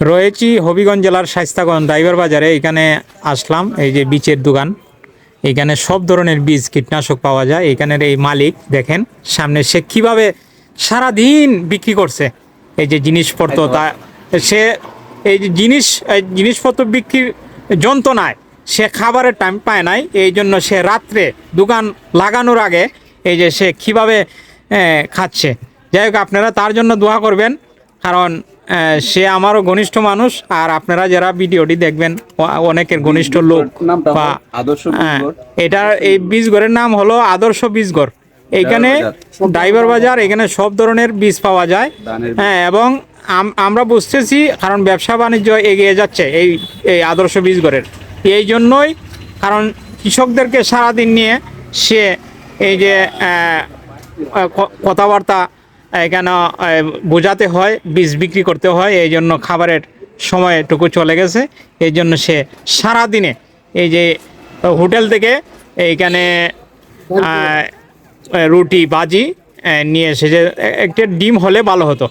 রয়েছি হবিগঞ্জ জেলার শায়েস্তাগঞ্জ ড্রাইভার বাজারে। এখানে আসলাম, এই যে বীজের দোকান। এখানে সব ধরনের বীজ কীটনাশক পাওয়া যায়। এখানের এই মালিক দেখেন সামনে, সে কিভাবে সারাদিন বিক্রি করছে এই যে জিনিসপত্র। তা সে এই যে জিনিসপত্র বিক্রির যন্ত্রণায় সে খাবারের টাইম পায় নাই, এই জন্য সে রাত্রে দোকান লাগানোর আগে এই যে সে কীভাবে খাচ্ছে। যাই হোক, আপনারা তার জন্য দোয়া করবেন, কারণ সে আমারও ঘনিষ্ঠ মানুষ। আর আপনারা যারা ভিডিওটি দেখবেন অনেকের ঘনিষ্ঠ লোক বা এটার এই বীজঘরের নাম হলো আদর্শ বীজঘর। এইখানে ড্রাইভার বাজার, এখানে সব ধরনের বীজ পাওয়া যায়। হ্যাঁ, এবং আমরা বুঝতেছি, কারণ ব্যবসা বাণিজ্য এগিয়ে যাচ্ছে এই আদর্শ বীজঘরের এই জন্যই, কারণ কৃষকদেরকে সারাদিন নিয়ে সে এই যে কথাবার্তা এখানে বোঝাতে হয়, বীজ বিক্রি করতে হয়, এই জন্য খাবারের সময়টুকু চলে গেছে। এই জন্য সে সারাদিনে এই যে হোটেল থেকে এইখানে রুটি বাজি নিয়ে এসে, যে একটা ডিম হলে ভালো হতো।